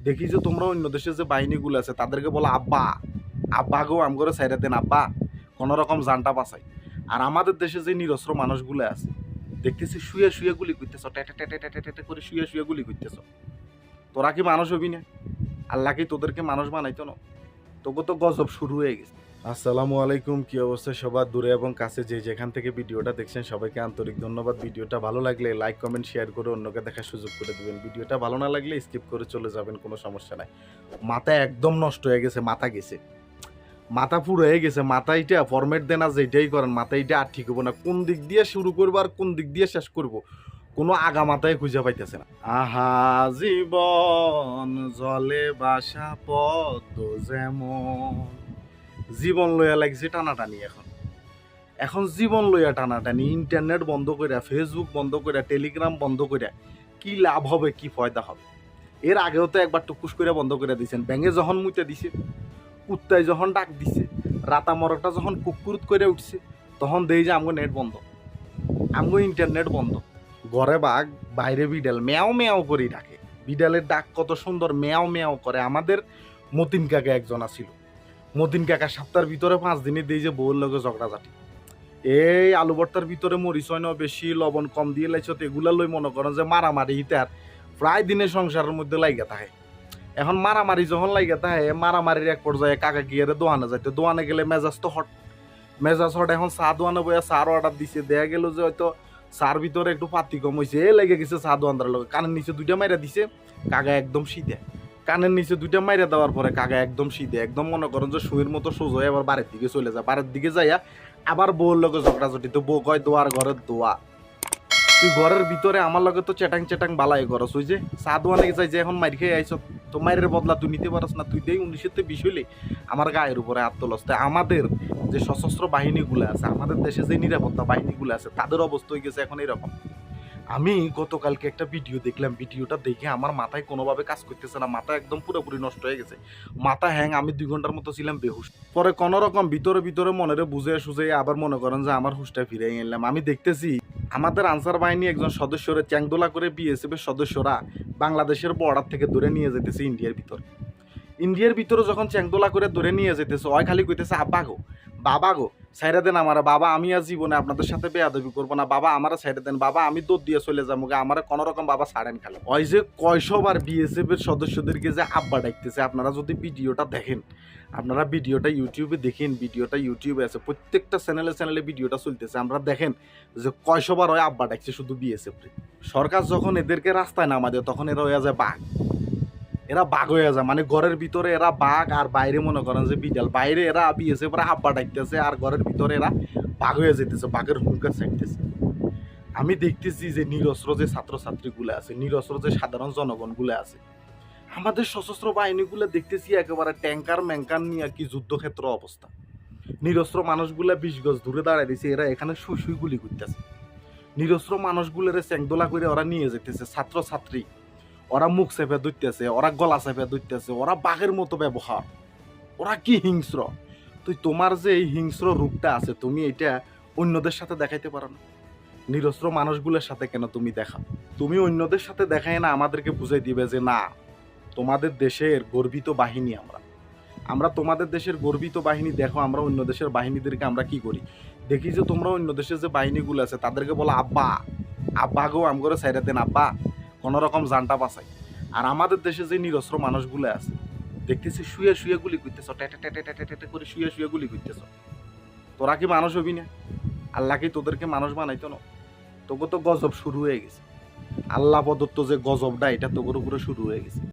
দেখি যে তোমরা অন্য দেশের যে বাহিনীগুলো আছে তাদেরকে বলো আব্বা, আব্বা গো আম করে সাইডে দেন আব্বা, কোনো রকম জানটা বাঁচাই। আর আমাদের দেশে যে নিরস্ত্র মানুষগুলো আছে দেখতেছি শুয়ে শুয়ে গুলি করতেছ, টেটে টেটে টেটে টেটে করে শুয়ে শুয়ে গুলি করতেছ। তোরা কি মানুষ হবি না? আল্লাহ কি তোদেরকে মানুষ বানাইতো না? তোকে তো গজব শুরু হয়ে গেছে। আসসালামু আলাইকুম, কি অবস্থা সবার দূরে এবং কাছে যে যেখান থেকে ভিডিওটা দেখছেন সবাইকে আন্তরিক ধন্যবাদ। ভিডিওটা ভালো লাগলে লাইক কমেন্ট শেয়ার করে অন্যকে দেখার সুযোগ করে দেবেন। ভিডিওটা ভালো না লাগলে স্কিপ করে চলে যাবেন, কোনো সমস্যা নাই। মাথা একদম নষ্ট হয়ে গেছে, মাথা গেছে, মাথা পুরো হয়ে গেছে। মাথা এটা ফরম্যাট দেন আর যেটাই করেন মাথা এটা আর ঠিক হবো না। কোন দিক দিয়ে শুরু করবো আর কোন দিক দিয়ে শেষ করবো কোনো আগা মাথায় খুঁজে পাইতেছে না। আহা জীবন জলে বাসা পদ্ম যেমন, জীবন লইয়া লাগছে টানাটানি। এখন জীবন লইয়া টানাটানি, ইন্টারনেট বন্ধ কইরা, ফেসবুক বন্ধ কইরা, টেলিগ্রাম বন্ধ কইরা কি লাভ হবে, কি ফয়দা হবে? এর আগেও তো একবার টুকুস করে বন্ধ করে দিয়েছেন। ব্যাঙে যখন মুইতে দিছে, কুত্তায় যখন ডাক দিছে, রাতা মরকটা যখন কুকুরুত করে উঠছে, তখন দেই যে আমগো নেট বন্ধ, আমগো ইন্টারনেট বন্ধ। ঘরে বাঘ, বাইরে বিড়াল মেয়াও মেয়াও করে ডাকে। বিড়ালের ডাক কত সুন্দর, মেয়াও মেয়াও করে। আমাদের মতিন কাকা একজন আছিল, মতিন কাকা সপ্তাহের ভিতরে 5 দিনে দেই যে বউর লগে ঝগড়াঝাটি। এই আলু ভর্তার ভিতরে মরিচ হয় না বেশি, লবণ কম দিয়ে লাইছ, এগুলা লই মনে করেন যে মারামারি হিতার প্রায় দিনে সংসারের মধ্যে লাইগা থাকে। এখন মারামারি যখন লাইগা থাকে, মারামারির এক পর্যায়ে কাকা গিয়ে দোয়ানে যাইতে, দোয়ানে গেলে মেজাজ তো হট, মেজাজ হট। এখন চা দোয়ানে বইয়া চার অর্ডার দিছে, দেখা গেল যে হয়তো চার ভিতরে একটু পাতি কম হয়েছে, এ লেগে গেছে চা দোয়ানদার লগে। কানের নিচে 2টা মাইরা দিছে, কাকা একদম শীতে। কানের নিচে 2টা মাইরা দেওয়ার পরে কাকা একদম শীতে, একদম মনে করেন যে শুয়ের মতো সোজা হয়ে আবার বাড়ির দিকে চলে যায়। বাড়ির দিকে যাইয়া আবার বউর লগে ঝগড়াঝটি। তো বউ কয় দোয়ার ঘরের দোয়া, তুই ঘরের ভিতরে আমার লগে তো চেটাং চেটাং বালাই করস, ওই যে চা দোয়ানে যাই যে এখন মাইর খেয়ে আইস, তো মাইরের বদলা তুই নিতে পারস না? তুই দেই 19-তে 20 হইলে আমার গায়ের উপরে আত্মলস। তাই আমাদের যে সশস্ত্র বাহিনীগুলো আছে, আমাদের দেশে যে নিরাপত্তা বাহিনীগুলো আছে, তাদের অবস্থা হয়ে গেছে এখন এরকম। আমি গতকালকে একটা ভিডিও দেখলাম, ভিডিওটা দেখে আমার মাথায় কোনোভাবে কাজ করতেছে না, মাথা একদম পুরোপুরি নষ্ট হয়ে গেছে, মাথা হ্যাং। আমি 2 ঘন্টার মতো ছিলাম বেহুশ। পরে কোনো রকম ভিতরে ভিতরে মনেরে বুঝে সুঝে আবার মনে করেন যে আমার হুশটা ফিরে এলাম। আমি দেখতেছি আমাদের আনসার বাহিনী একজন সদস্যরে চ্যাংদোলা করে বিএসএফ এর সদস্যরা বাংলাদেশের বর্ডার থেকে ধরে নিয়ে যেতেছে ইন্ডিয়ার ভিতরে। ইন্ডিয়ার ভিতরে যখন চ্যাংদোলা করে ধরে নিয়ে যেতেছে, ওই খালি কইতেছে আব্বা গো, বাবা গো, সাইরা দেন আমার, বাবা আমি আর জীবনে আপনাদের সাথে বেয়াদবি করবো না, বাবা আমার সাইরা দেন, বাবা আমি দৌড় দিয়ে চলে যাবো, আমার কোনো রকম বাবা ছাড়েন খালি। ওই যে কয়শবার বিএসএফ এর সদস্যদেরকে যে আব্বা ডাকতেছে, আপনারা যদি ভিডিওটা দেখেন, আপনারা ভিডিওটা ইউটিউবে দেখেন, ভিডিওটা ইউটিউবে আছে, প্রত্যেকটা চ্যানেলে ভিডিওটা চলতেছে, আমরা দেখেন যে কয়শবার ওই আব্বা ডাকছে শুধু বিএসএফ রে। সরকার যখন এদেরকে রাস্তায় নামা দেয় তখন এরা হয়ে যায় বাঘ, এরা বাঘ হয়ে যায়। মানে ঘরের ভিতরে এরা বাঘ আর বাইরে মনে করেন যে বিড়াল। বাইরে এরা বিএসএফ এরা আব্বা ডাকতেছে আর ঘরের ভিতরে এরা বাঘ হয়ে যেতেছে, বাঘের হুঙ্কার চাইতেছে। আমি দেখতেছি যে নিরস্ত্র যে ছাত্রছাত্রীগুলো আছে, নিরস্ত্র যে সাধারণ জনগণগুলো আছে, আমাদের সশস্ত্র বাহিনীগুলো দেখতেছি একেবারে ট্যাঙ্কার ম্যাঙ্কার নিয়ে কি যুদ্ধক্ষেত্র অবস্থা। নিরস্ত্র মানুষগুলা 20 গজ দূরে দাঁড়ায় দিছে, এরা এখানে শুই শুই গুলি করতেছে। নিরস্ত্র মানুষগুলোরে চ্যাংদোলা করে ওরা নিয়ে যেতেছে, ছাত্রছাত্রী ওরা মুখ চেপে ধরতেছে, ওরা গলা চেপে ধরতেছে, ওরা বাঘের মতো ব্যবহার, ওরা কি হিংস্র। তুই তোমার যে এই হিংস্র রূপটা আছে তুমি এটা অন্যদের সাথে দেখাইতে পারো না? নিরস্ত্র মানুষগুলোর সাথে কেন তুমি দেখাও? তুমি অন্যদের সাথে দেখাই না আমাদেরকে বুঝাই দিবে যে না, তোমাদের দেশের গর্বিত বাহিনী আমরা, আমরা তোমাদের দেশের গর্বিত বাহিনী। দেখো আমরা অন্য দেশের বাহিনীদেরকে আমরা কি করি, দেখি যে তোমরা অন্য দেশের যে বাহিনীগুলো আছে তাদেরকে বলো আব্বা, আব্বা গো আম করে সাইরা দেন আব্বা, কোনো রকম জানটা বাঁচাই। আর আমাদের দেশে যে নিরস্ত্র মানুষগুলো আছে দেখতেছি শুয়ে শুয়ে গুলি করতেছ, টেটে টেটে টেটে টেটে করে শুয়ে শুয়ে গুলি করতেছ। তোরা কি মানুষ হবি না? আল্লাহ কি তোদেরকে মানুষ বানাইতো না? তোকে তো গজব শুরু হয়ে গেছে, আল্লাহ প্রদত্ত যে গজবটা এটা তোর উপরে শুরু হয়ে গেছে।